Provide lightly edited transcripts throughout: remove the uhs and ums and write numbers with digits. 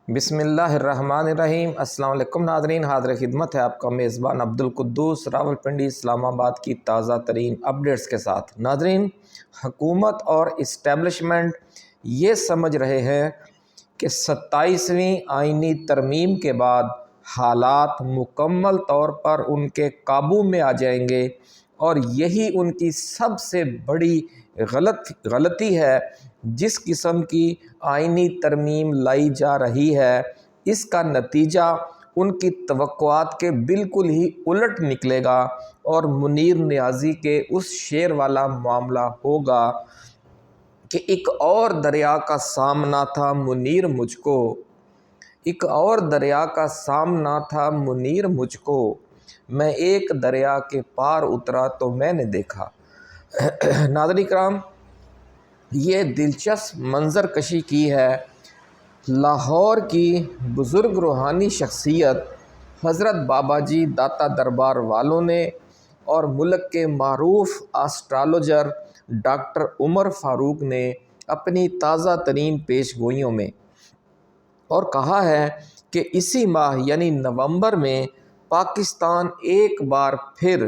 بسم اللہ الرحمن الرحیم۔ السلام علیکم ناظرین، حاضر خدمت ہے آپ کا میزبان عبدالقدوس راولپنڈی اسلام آباد کی تازہ ترین اپڈیٹس کے ساتھ۔ ناظرین، حکومت اور اسٹیبلشمنٹ یہ سمجھ رہے ہیں کہ 27ویں آئینی ترمیم کے بعد حالات مکمل طور پر ان کے قابو میں آ جائیں گے، اور یہی ان کی سب سے بڑی غلطی ہے۔ جس قسم کی آئینی ترمیم لائی جا رہی ہے، اس کا نتیجہ ان کی توقعات کے بالکل ہی الٹ نکلے گا، اور منیر نیازی کے اس شعر والا معاملہ ہوگا کہ ایک اور دریا کا سامنا تھا منیر مجھ کو، ایک اور دریا کا سامنا تھا منیر مجھ کو، میں ایک دریا کے پار اترا تو میں نے دیکھا۔ ناظرین کرام، یہ دلچسپ منظر کشی کی ہے لاہور کی بزرگ روحانی شخصیت حضرت بابا جی داتا دربار والوں نے، اور ملک کے معروف اسٹرالوجر ڈاکٹر عمر فاروق نے اپنی تازہ ترین پیش گوئیوں میں، اور کہا ہے کہ اسی ماہ یعنی نومبر میں پاکستان ایک بار پھر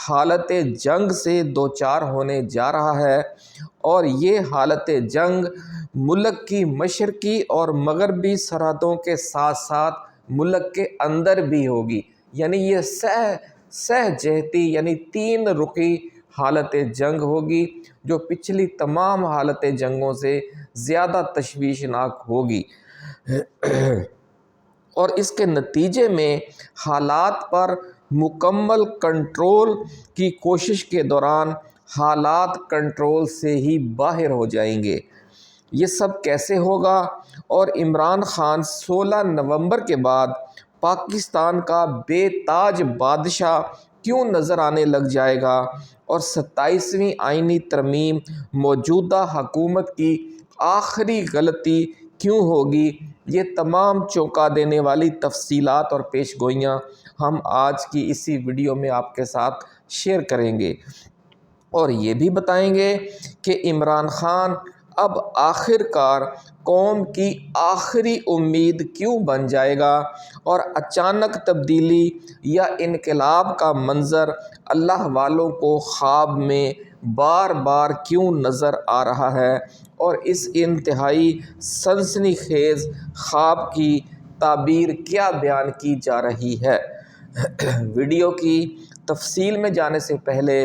حالت جنگ سے دوچار ہونے جا رہا ہے، اور یہ حالت جنگ ملک کی مشرقی اور مغربی سرحدوں کے ساتھ ساتھ ملک کے اندر بھی ہوگی۔ یعنی یہ سہ جہتی یعنی 3 رخی حالت جنگ ہوگی، جو پچھلی تمام حالت جنگوں سے زیادہ تشویشناک ہوگی، اور اس کے نتیجے میں حالات پر مکمل کنٹرول کی کوشش کے دوران حالات کنٹرول سے ہی باہر ہو جائیں گے۔ یہ سب کیسے ہوگا، اور عمران خان 16 نومبر کے بعد پاکستان کا بے تاج بادشاہ کیوں نظر آنے لگ جائے گا، اور 27ویں آئینی ترمیم موجودہ حکومت کی آخری غلطی کیوں ہوگی، یہ تمام چونکا دینے والی تفصیلات اور پیش گوئیاں ہم آج کی اسی ویڈیو میں آپ کے ساتھ شیئر کریں گے، اور یہ بھی بتائیں گے کہ عمران خان اب آخر کار قوم کی آخری امید کیوں بن جائے گا، اور اچانک تبدیلی یا انقلاب کا منظر اللہ والوں کو خواب میں بار بار کیوں نظر آ رہا ہے، اور اس انتہائی سنسنی خیز خواب کی تعبیر کیا بیان کی جا رہی ہے۔ ویڈیو کی تفصیل میں جانے سے پہلے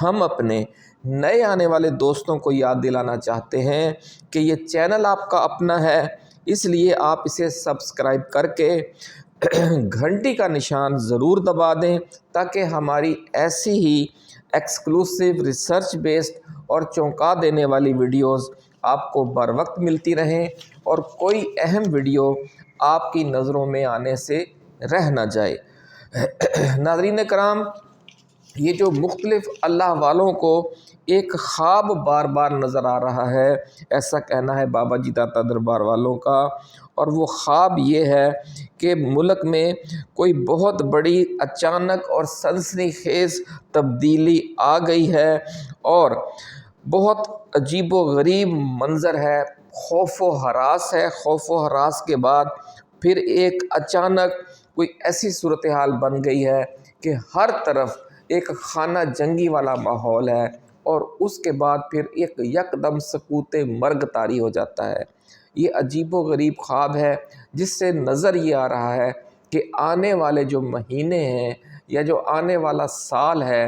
ہم اپنے نئے آنے والے دوستوں کو یاد دلانا چاہتے ہیں کہ یہ چینل آپ کا اپنا ہے، اس لیے آپ اسے سبسکرائب کر کے گھنٹی کا نشان ضرور دبا دیں، تاکہ ہماری ایسی ہی ایکسکلوسیو ریسرچ بیسڈ اور چونکا دینے والی ویڈیوز آپ کو بر وقت ملتی رہیں، اور کوئی اہم ویڈیو آپ کی نظروں میں آنے سے رہ نہ جائے۔ ناظرین کرام، یہ جو مختلف اللہ والوں کو ایک خواب بار بار نظر آ رہا ہے، ایسا کہنا ہے بابا جی داتا دربار والوں کا، اور وہ خواب یہ ہے کہ ملک میں کوئی بہت بڑی اچانک اور سنسنی خیز تبدیلی آ گئی ہے، اور بہت عجیب و غریب منظر ہے، خوف و ہراس ہے۔ خوف و ہراس کے بعد پھر ایک اچانک کوئی ایسی صورتحال بن گئی ہے کہ ہر طرف ایک خانہ جنگی والا ماحول ہے، اور اس کے بعد پھر ایک یکدم سکوت مرگ طاری ہو جاتا ہے۔ یہ عجیب و غریب خواب ہے، جس سے نظر یہ آ رہا ہے کہ آنے والے جو مہینے ہیں یا جو آنے والا سال ہے،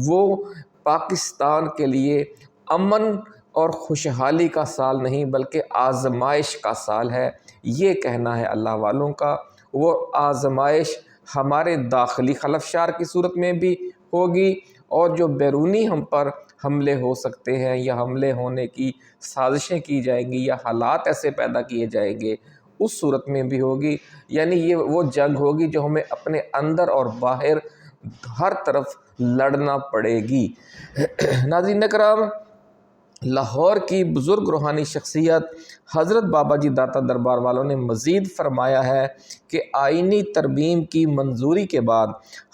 وہ پاکستان کے لیے امن اور خوشحالی کا سال نہیں بلکہ آزمائش کا سال ہے۔ یہ کہنا ہے اللہ والوں کا۔ وہ آزمائش ہمارے داخلی خلفشار کی صورت میں بھی ہوگی، اور جو بیرونی ہم پر حملے ہو سکتے ہیں یا حملے ہونے کی سازشیں کی جائیں گی یا حالات ایسے پیدا کیے جائیں گے، اس صورت میں بھی ہوگی۔ یعنی یہ وہ جنگ ہوگی جو ہمیں اپنے اندر اور باہر ہر طرف لڑنا پڑے گی۔ ناظرین کرام، لاہور کی بزرگ روحانی شخصیت حضرت بابا جی داتا دربار والوں نے مزید فرمایا ہے کہ آئینی ترمیم کی منظوری کے بعد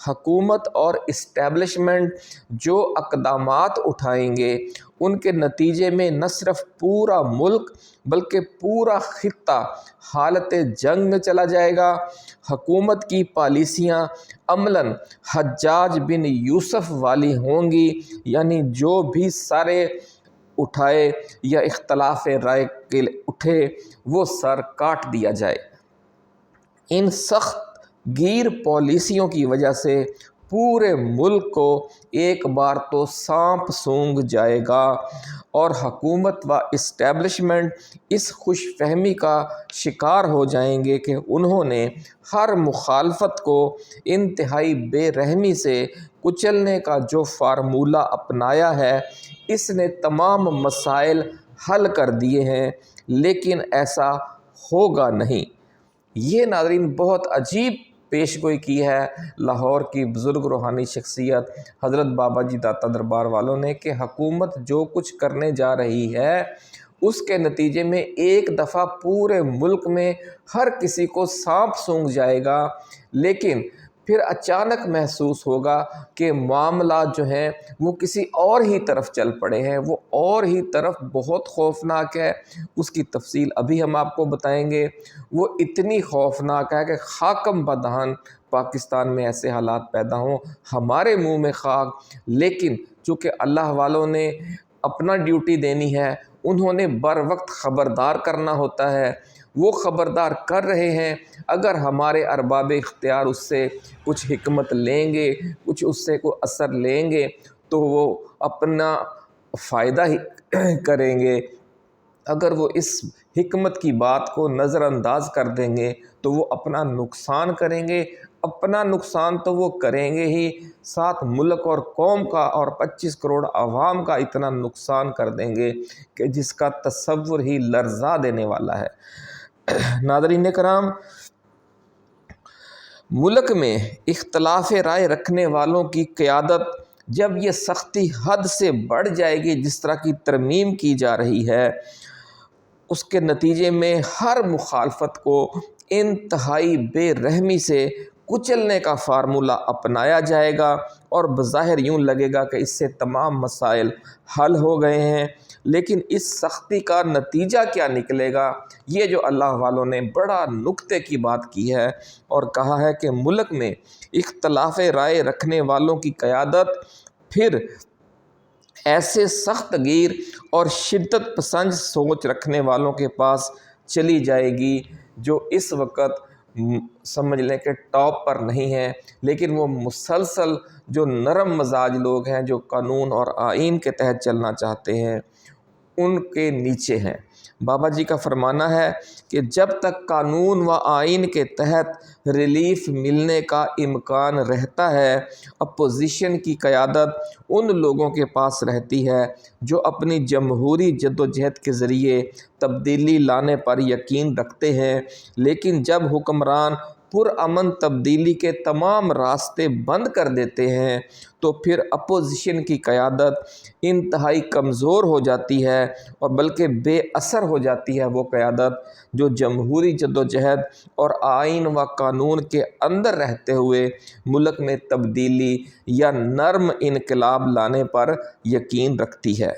حکومت اور اسٹیبلشمنٹ جو اقدامات اٹھائیں گے، ان کے نتیجے میں نہ صرف پورا ملک بلکہ پورا خطہ حالت جنگ میں چلا جائے گا۔ حکومت کی پالیسیاں عملاً حجاج بن یوسف والی ہوں گی، یعنی جو بھی سارے اٹھائے یا اختلاف رائے کے اٹھے وہ سر کاٹ دیا جائے۔ ان سخت گیر پالیسیوں کی وجہ سے پورے ملک کو ایک بار تو سانپ سونگھ جائے گا، اور حکومت و اسٹیبلشمنٹ اس خوش فہمی کا شکار ہو جائیں گے کہ انہوں نے ہر مخالفت کو انتہائی بے رحمی سے کچلنے کا جو فارمولہ اپنایا ہے اس نے تمام مسائل حل کر دیے ہیں، لیکن ایسا ہوگا نہیں۔ یہ ناظرین بہت عجیب پیش گوئی کی ہے لاہور کی بزرگ روحانی شخصیت حضرت بابا جی داتا دربار والوں نے، کہ حکومت جو کچھ کرنے جا رہی ہے اس کے نتیجے میں ایک دفعہ پورے ملک میں ہر کسی کو سانپ سونگھ جائے گا، لیکن پھر اچانک محسوس ہوگا کہ معاملات جو ہیں وہ کسی اور ہی طرف چل پڑے ہیں، وہ اور ہی طرف بہت خوفناک ہے۔ اس کی تفصیل ابھی ہم آپ کو بتائیں گے۔ وہ اتنی خوفناک ہے کہ خاکم بدہن پاکستان میں ایسے حالات پیدا ہوں، ہمارے منہ میں خاک، لیکن چونکہ اللہ والوں نے اپنا ڈیوٹی دینی ہے، انہوں نے بر وقت خبردار کرنا ہوتا ہے، وہ خبردار کر رہے ہیں۔ اگر ہمارے ارباب اختیار اس سے کچھ حکمت لیں گے، کچھ اس سے کوئی اثر لیں گے تو وہ اپنا فائدہ ہی کریں گے، اگر وہ اس حکمت کی بات کو نظر انداز کر دیں گے تو وہ اپنا نقصان کریں گے۔ اپنا نقصان تو وہ کریں گے ہی، ساتھ ملک اور قوم کا اور 25 کروڑ عوام کا اتنا نقصان کر دیں گے کہ جس کا تصور ہی لرزا دینے والا ہے۔ ناظرین کرام، ملک میں اختلاف رائے رکھنے والوں کی قیادت جب یہ سختی حد سے بڑھ جائے گی، جس طرح کی ترمیم کی جا رہی ہے، اس کے نتیجے میں ہر مخالفت کو انتہائی بے رحمی سے کچلنے کا فارمولہ اپنایا جائے گا، اور بظاہر یوں لگے گا کہ اس سے تمام مسائل حل ہو گئے ہیں، لیکن اس سختی کا نتیجہ کیا نکلے گا؟ یہ جو اللہ والوں نے بڑا نکتے کی بات کی ہے اور کہا ہے کہ ملک میں اختلاف رائے رکھنے والوں کی قیادت پھر ایسے سخت گیر اور شدت پسند سوچ رکھنے والوں کے پاس چلی جائے گی جو اس وقت سمجھ لیں کہ ٹاپ پر نہیں ہیں، لیکن وہ مسلسل جو نرم مزاج لوگ ہیں، جو قانون اور آئین کے تحت چلنا چاہتے ہیں، ان کے نیچے ہیں۔ بابا جی کا فرمانا ہے کہ جب تک قانون و آئین کے تحت ریلیف ملنے کا امکان رہتا ہے، اپوزیشن کی قیادت ان لوگوں کے پاس رہتی ہے جو اپنی جمہوری جدوجہد کے ذریعے تبدیلی لانے پر یقین رکھتے ہیں، لیکن جب حکمران پرامن تبدیلی کے تمام راستے بند کر دیتے ہیں تو پھر اپوزیشن کی قیادت انتہائی کمزور ہو جاتی ہے، اور بلکہ بے اثر ہو جاتی ہے وہ قیادت جو جمہوری جدوجہد اور آئین و قانون کے اندر رہتے ہوئے ملک میں تبدیلی یا نرم انقلاب لانے پر یقین رکھتی ہے۔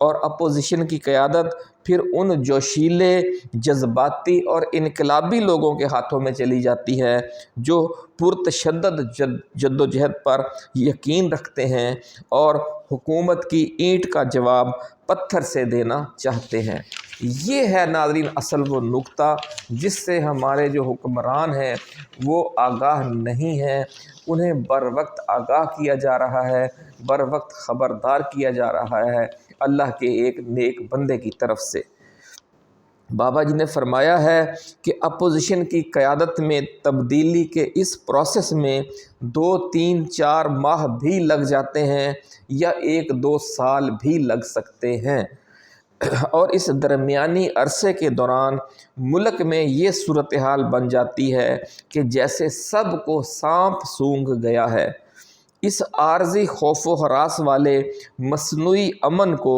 اور اپوزیشن کی قیادت پھر ان جوشیلے، جذباتی اور انقلابی لوگوں کے ہاتھوں میں چلی جاتی ہے جو پرتشدد جدوجہد پر یقین رکھتے ہیں اور حکومت کی اینٹ کا جواب پتھر سے دینا چاہتے ہیں۔ یہ ہے ناظرین اصل وہ نکتہ جس سے ہمارے جو حکمران ہیں وہ آگاہ نہیں ہیں، انہیں بر وقت آگاہ کیا جا رہا ہے، بر وقت خبردار کیا جا رہا ہے اللہ کے ایک نیک بندے کی طرف سے۔ بابا جی نے فرمایا ہے کہ اپوزیشن کی قیادت میں تبدیلی کے اس پروسیس میں 2، 3، 4 ماہ بھی لگ جاتے ہیں یا 1، 2 سال بھی لگ سکتے ہیں، اور اس درمیانی عرصے کے دوران ملک میں یہ صورتحال بن جاتی ہے کہ جیسے سب کو سانپ سونگھ گیا ہے۔ اس عارضی خوف و ہراس والے مصنوعی امن کو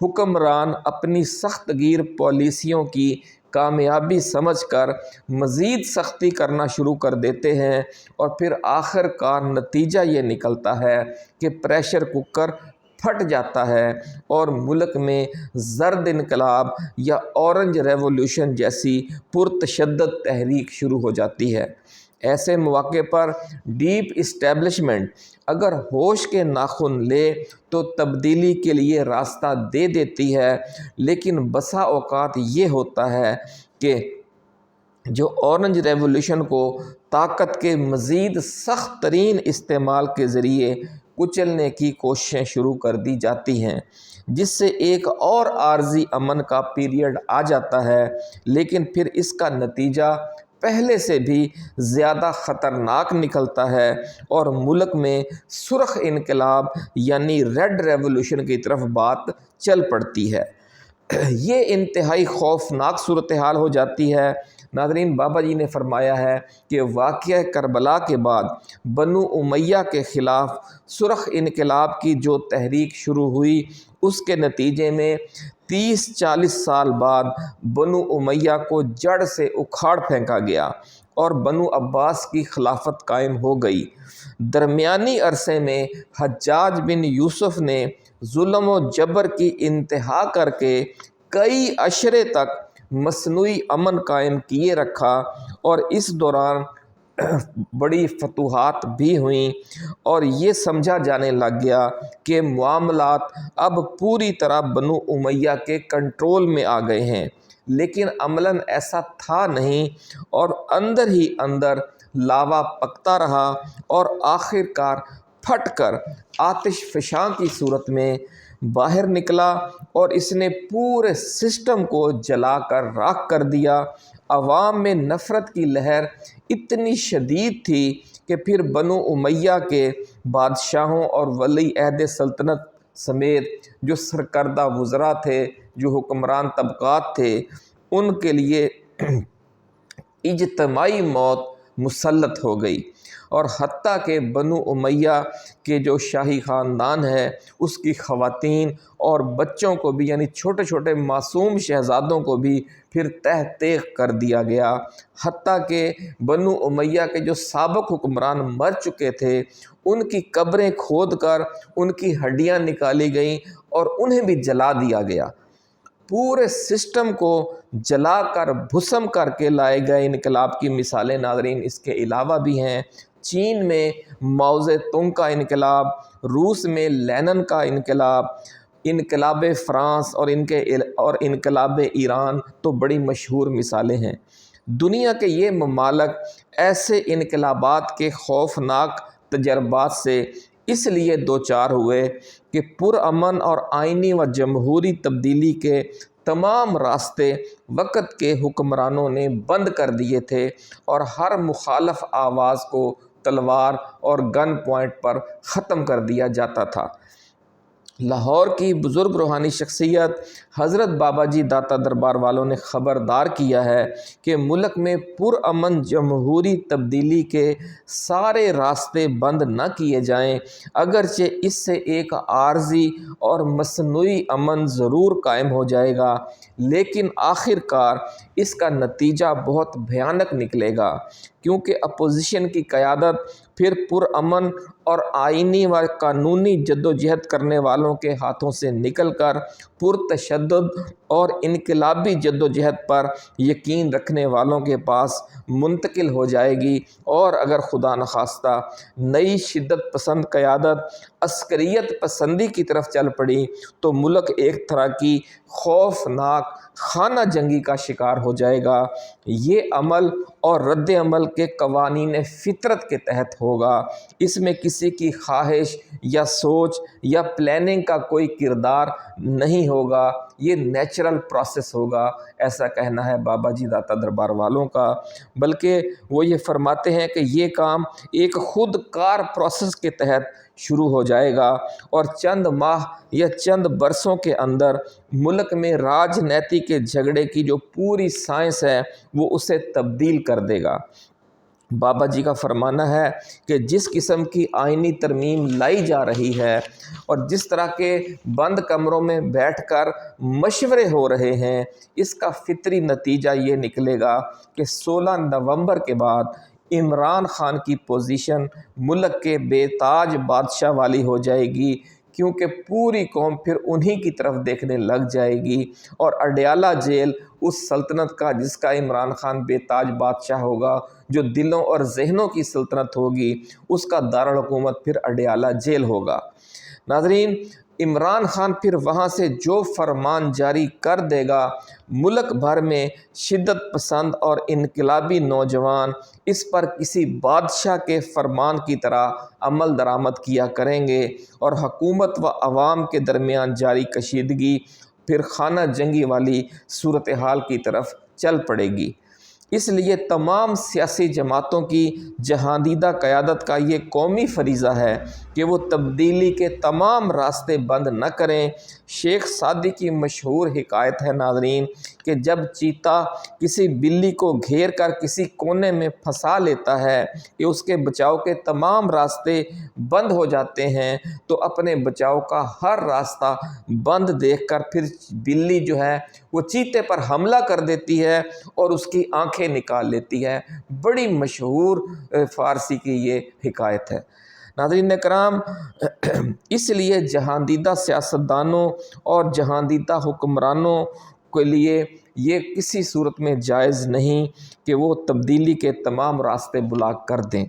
حکمران اپنی سخت گیر پالیسیوں کی کامیابی سمجھ کر مزید سختی کرنا شروع کر دیتے ہیں، اور پھر آخر کار نتیجہ یہ نکلتا ہے کہ پریشر کوکر پھٹ جاتا ہے اور ملک میں زرد انقلاب یا اورنج ریولوشن جیسی پرتشدد تحریک شروع ہو جاتی ہے۔ ایسے مواقع پر ڈیپ اسٹیبلشمنٹ اگر ہوش کے ناخن لے تو تبدیلی کے لیے راستہ دے دیتی ہے، لیکن بسا اوقات یہ ہوتا ہے کہ جو اورنج ریولوشن کو طاقت کے مزید سخت ترین استعمال کے ذریعے کچلنے کی کوششیں شروع کر دی جاتی ہیں، جس سے ایک اور عارضی امن کا پیریڈ آ جاتا ہے، لیکن پھر اس کا نتیجہ پہلے سے بھی زیادہ خطرناک نکلتا ہے اور ملک میں سرخ انقلاب یعنی ریڈ ریولوشن کی طرف بات چل پڑتی ہے۔ یہ انتہائی خوفناک صورتحال ہو جاتی ہے۔ ناظرین، بابا جی نے فرمایا ہے کہ واقعہ کربلا کے بعد بنو امیہ کے خلاف سرخ انقلاب کی جو تحریک شروع ہوئی، اس کے نتیجے میں 30-40 سال بعد بنو امیہ کو جڑ سے اکھاڑ پھینکا گیا اور بنو عباس کی خلافت قائم ہو گئی۔ درمیانی عرصے میں حجاج بن یوسف نے ظلم و جبر کی انتہا کر کے کئی عشرے تک مصنوعی امن قائم کیے رکھا، اور اس دوران بڑی فتوحات بھی ہوئیں اور یہ سمجھا جانے لگ گیا کہ معاملات اب پوری طرح بنو امیہ کے کنٹرول میں آ گئے ہیں، لیکن عملاً ایسا تھا نہیں، اور اندر ہی اندر لاوا پکتا رہا اور آخر کار پھٹ کر آتش فشاں کی صورت میں باہر نکلا اور اس نے پورے سسٹم کو جلا کر راکھ کر دیا۔ عوام میں نفرت کی لہر اتنی شدید تھی کہ پھر بنو امیہ کے بادشاہوں اور ولی عہد سلطنت سمیت جو سرکردہ وزراء تھے، جو حکمران طبقات تھے، ان کے لیے اجتماعی موت مسلط ہو گئی، اور حتیٰ کہ بنو امیہ کے جو شاہی خاندان ہے اس کی خواتین اور بچوں کو بھی، یعنی چھوٹے چھوٹے معصوم شہزادوں کو بھی پھر تہ تیغ کر دیا گیا، حتیٰ کہ بنو امیہ کے جو سابق حکمران مر چکے تھے ان کی قبریں کھود کر ان کی ہڈیاں نکالی گئیں اور انہیں بھی جلا دیا گیا۔ پورے سسٹم کو جلا کر بھسم کر کے لائے گئے انقلاب کی مثالیں ناظرین اس کے علاوہ بھی ہیں۔ چین میں ماؤ زے تونگ کا انقلاب، روس میں لینن کا انقلاب، انقلاب فرانس اور انقلاب ایران تو بڑی مشہور مثالیں ہیں۔ دنیا کے یہ ممالک ایسے انقلابات کے خوفناک تجربات سے اس لیے دوچار ہوئے کہ پرامن اور آئینی و جمہوری تبدیلی کے تمام راستے وقت کے حکمرانوں نے بند کر دیے تھے اور ہر مخالف آواز کو تلوار اور گن پوائنٹ پر ختم کر دیا جاتا تھا۔ لاہور کی بزرگ روحانی شخصیت حضرت بابا جی داتا دربار والوں نے خبردار کیا ہے کہ ملک میں پرامن جمہوری تبدیلی کے سارے راستے بند نہ کیے جائیں، اگرچہ اس سے ایک عارضی اور مصنوعی امن ضرور قائم ہو جائے گا، لیکن آخر کار اس کا نتیجہ بہت بھیانک نکلے گا، کیونکہ اپوزیشن کی قیادت پھر پرامن اور آئینی و قانونی جدوجہد کرنے والوں کے ہاتھوں سے نکل کر پرتشدد اور انقلابی جدوجہد پر یقین رکھنے والوں کے پاس منتقل ہو جائے گی، اور اگر خدا نخواستہ نئی شدت پسند قیادت عسکریت پسندی کی طرف چل پڑی تو ملک ایک طرح کی خوفناک خانہ جنگی کا شکار ہو جائے گا۔ یہ عمل اور رد عمل کے قوانین فطرت کے تحت ہوگا، اس میں کسی کی خواہش یا سوچ یا پلاننگ کا کوئی کردار نہیں ہوگا، یہ نیچرل پروسیس ہوگا، ایسا کہنا ہے بابا جی داتا دربار والوں کا۔ بلکہ وہ یہ فرماتے ہیں کہ یہ کام ایک خود کار پروسیس کے تحت شروع ہو جائے گا اور چند ماہ یا چند برسوں کے اندر ملک میں راجنیتی کے جھگڑے کی جو پوری سائنس ہے وہ اسے تبدیل کر دے گا۔ بابا جی کا فرمانا ہے کہ جس قسم کی آئینی ترمیم لائی جا رہی ہے اور جس طرح کے بند کمروں میں بیٹھ کر مشورے ہو رہے ہیں، اس کا فطری نتیجہ یہ نکلے گا کہ 16 نومبر کے بعد عمران خان کی پوزیشن ملک کے بے تاج بادشاہ والی ہو جائے گی، کیونکہ پوری قوم پھر انہی کی طرف دیکھنے لگ جائے گی، اور اڈیالہ جیل اس سلطنت کا جس کا عمران خان بے تاج بادشاہ ہوگا، جو دلوں اور ذہنوں کی سلطنت ہوگی، اس کا دارالحکومت پھر اڈیالہ جیل ہوگا۔ ناظرین، عمران خان پھر وہاں سے جو فرمان جاری کر دے گا، ملک بھر میں شدت پسند اور انقلابی نوجوان اس پر کسی بادشاہ کے فرمان کی طرح عمل درآمد کیا کریں گے، اور حکومت و عوام کے درمیان جاری کشیدگی پھر خانہ جنگی والی صورتحال کی طرف چل پڑے گی۔ اس لیے تمام سیاسی جماعتوں کی جہاندیدہ قیادت کا یہ قومی فریضہ ہے کہ وہ تبدیلی کے تمام راستے بند نہ کریں۔ شیخ سعدی کی مشہور حکایت ہے ناظرین کہ جب چیتا کسی بلی کو گھیر کر کسی کونے میں پھنسا لیتا ہے کہ اس کے بچاؤ کے تمام راستے بند ہو جاتے ہیں، تو اپنے بچاؤ کا ہر راستہ بند دیکھ کر پھر بلی جو ہے وہ چیتے پر حملہ کر دیتی ہے اور اس کی آنکھیں نکال لیتی ہے۔ بڑی مشہور فارسی کی یہ حکایت ہے۔ ناظرین کرام، اس لیے جہاندیدہ سیاستدانوں اور جہاندیدہ حکمرانوں کے لیے یہ کسی صورت میں جائز نہیں کہ وہ تبدیلی کے تمام راستے بلاک کر دیں۔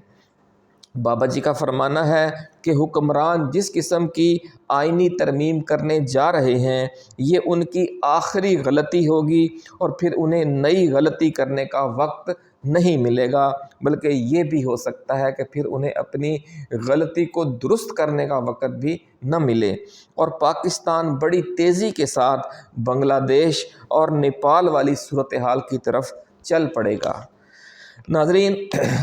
بابا جی کا فرمانا ہے کہ حکمران جس قسم کی آئینی ترمیم کرنے جا رہے ہیں، یہ ان کی آخری غلطی ہوگی، اور پھر انہیں نئی غلطی کرنے کا وقت نہیں ملے گا، بلکہ یہ بھی ہو سکتا ہے کہ پھر انہیں اپنی غلطی کو درست کرنے کا وقت بھی نہ ملے، اور پاکستان بڑی تیزی کے ساتھ بنگلہ دیش اور نیپال والی صورتحال کی طرف چل پڑے گا۔ ناظرین،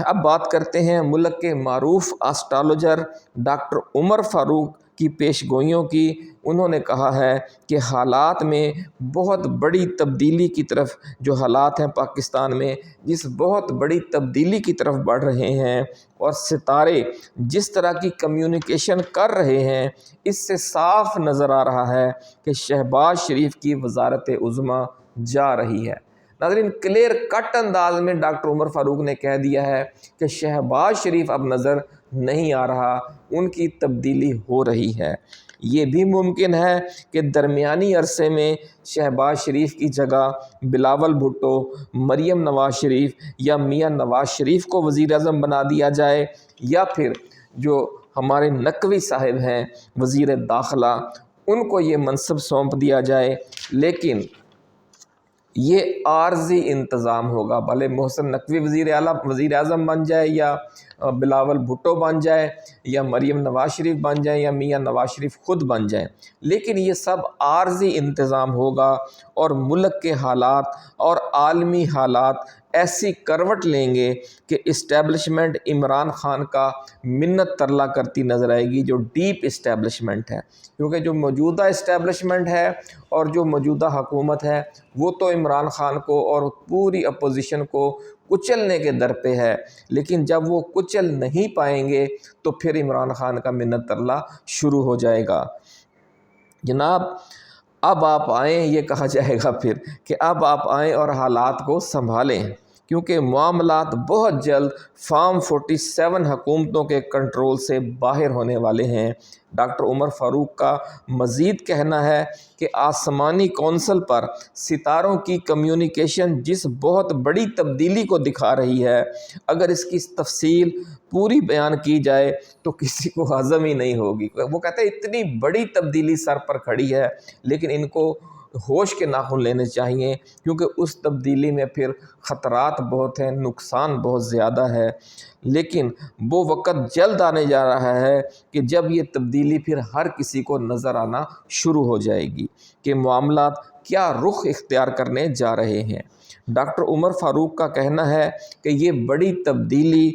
اب بات کرتے ہیں ملک کے معروف آسٹرالوجر ڈاکٹر عمر فاروق کی پیش گوئیوں کی۔ انہوں نے کہا ہے کہ حالات میں بہت بڑی تبدیلی کی طرف، جو حالات ہیں پاکستان میں جس بہت بڑی تبدیلی کی طرف بڑھ رہے ہیں، اور ستارے جس طرح کی کمیونیکیشن کر رہے ہیں، اس سے صاف نظر آ رہا ہے کہ شہباز شریف کی وزارت عظمیٰ جا رہی ہے۔ ناظرین، کلیئر کٹ انداز میں ڈاکٹر عمر فاروق نے کہہ دیا ہے کہ شہباز شریف اب نظر نہیں آ رہا، ان کی تبدیلی ہو رہی ہے۔ یہ بھی ممکن ہے کہ درمیانی عرصے میں شہباز شریف کی جگہ بلاول بھٹو، مریم نواز شریف یا میاں نواز شریف کو وزیر اعظم بنا دیا جائے، یا پھر جو ہمارے نقوی صاحب ہیں وزیر داخلہ، ان کو یہ منصب سونپ دیا جائے۔ لیکن یہ عارضی انتظام ہوگا، بھلے محسن نقوی وزیر اعظم بن جائے، یا بلاول بھٹو بن جائے، یا مریم نواز شریف بن جائیں، یا میاں نواز شریف خود بن جائیں، لیکن یہ سب عارضی انتظام ہوگا، اور ملک کے حالات اور عالمی حالات ایسی کروٹ لیں گے کہ اسٹیبلشمنٹ عمران خان کا منت ترلا کرتی نظر آئے گی، جو ڈیپ اسٹیبلشمنٹ ہے، کیونکہ جو موجودہ اسٹیبلشمنٹ ہے اور جو موجودہ حکومت ہے وہ تو عمران خان کو اور پوری اپوزیشن کو کچلنے کے در پہ ہے، لیکن جب وہ کچل نہیں پائیں گے تو پھر عمران خان کا منت ترلا شروع ہو جائے گا۔ جناب، اب آپ آئیں، یہ کہا جائے گا پھر کہ اب آپ آئیں اور حالات کو سنبھالیں، کیونکہ معاملات بہت جلد فارم 47 حکومتوں کے کنٹرول سے باہر ہونے والے ہیں۔ ڈاکٹر عمر فاروق کا مزید کہنا ہے کہ آسمانی کونسل پر ستاروں کی کمیونیکیشن جس بہت بڑی تبدیلی کو دکھا رہی ہے، اگر اس کی تفصیل پوری بیان کی جائے تو کسی کو ہضم ہی نہیں ہوگی۔ وہ کہتے ہیں اتنی بڑی تبدیلی سر پر کھڑی ہے، لیکن ان کو ہوش کے ناخن لینے چاہیے، کیونکہ اس تبدیلی میں پھر خطرات بہت ہیں، نقصان بہت زیادہ ہے، لیکن وہ وقت جلد آنے جا رہا ہے کہ جب یہ تبدیلی پھر ہر کسی کو نظر آنا شروع ہو جائے گی کہ معاملات کیا رخ اختیار کرنے جا رہے ہیں۔ ڈاکٹر عمر فاروق کا کہنا ہے کہ یہ بڑی تبدیلی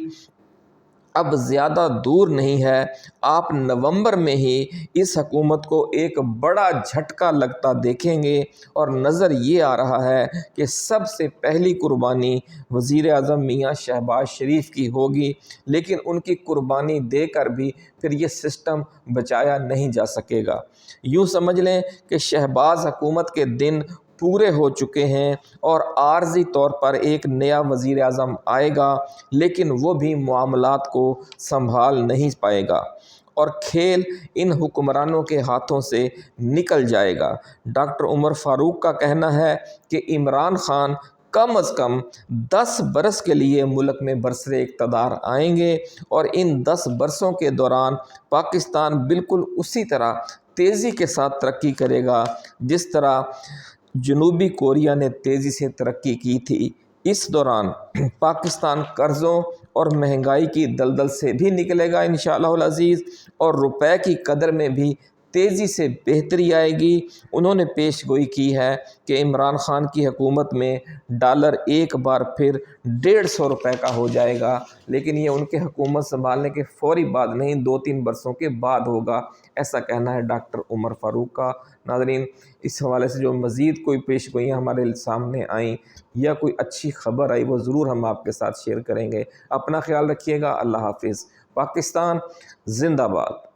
اب زیادہ دور نہیں ہے، آپ نومبر میں ہی اس حکومت کو ایک بڑا جھٹکا لگتا دیکھیں گے، اور نظر یہ آ رہا ہے کہ سب سے پہلی قربانی وزیر اعظم میاں شہباز شریف کی ہوگی، لیکن ان کی قربانی دے کر بھی پھر یہ سسٹم بچایا نہیں جا سکے گا۔ یوں سمجھ لیں کہ شہباز حکومت کے دن پورے ہو چکے ہیں، اور عارضی طور پر ایک نیا وزیر اعظم آئے گا، لیکن وہ بھی معاملات کو سنبھال نہیں پائے گا، اور کھیل ان حکمرانوں کے ہاتھوں سے نکل جائے گا۔ ڈاکٹر عمر فاروق کا کہنا ہے کہ عمران خان کم از کم 10 برس کے لیے ملک میں برسر اقتدار آئیں گے، اور ان 10 برسوں کے دوران پاکستان بالکل اسی طرح تیزی کے ساتھ ترقی کرے گا جس طرح جنوبی کوریا نے تیزی سے ترقی کی تھی۔ اس دوران پاکستان قرضوں اور مہنگائی کی دلدل سے بھی نکلے گا انشاءاللہ العزیز، اور روپے کی قدر میں بھی تیزی سے بہتری آئے گی۔ انہوں نے پیش گوئی کی ہے کہ عمران خان کی حکومت میں ڈالر ایک بار پھر 150 روپے کا ہو جائے گا، لیکن یہ ان کے حکومت سنبھالنے کے فوری بعد نہیں، 2-3 برسوں کے بعد ہوگا، ایسا کہنا ہے ڈاکٹر عمر فاروق کا۔ ناظرین، اس حوالے سے جو مزید کوئی پیش گوئیاں ہمارے سامنے آئیں یا کوئی اچھی خبر آئی وہ ضرور ہم آپ کے ساتھ شیئر کریں گے۔ اپنا خیال رکھیے گا۔ اللہ حافظ۔ پاکستان زندہ باد۔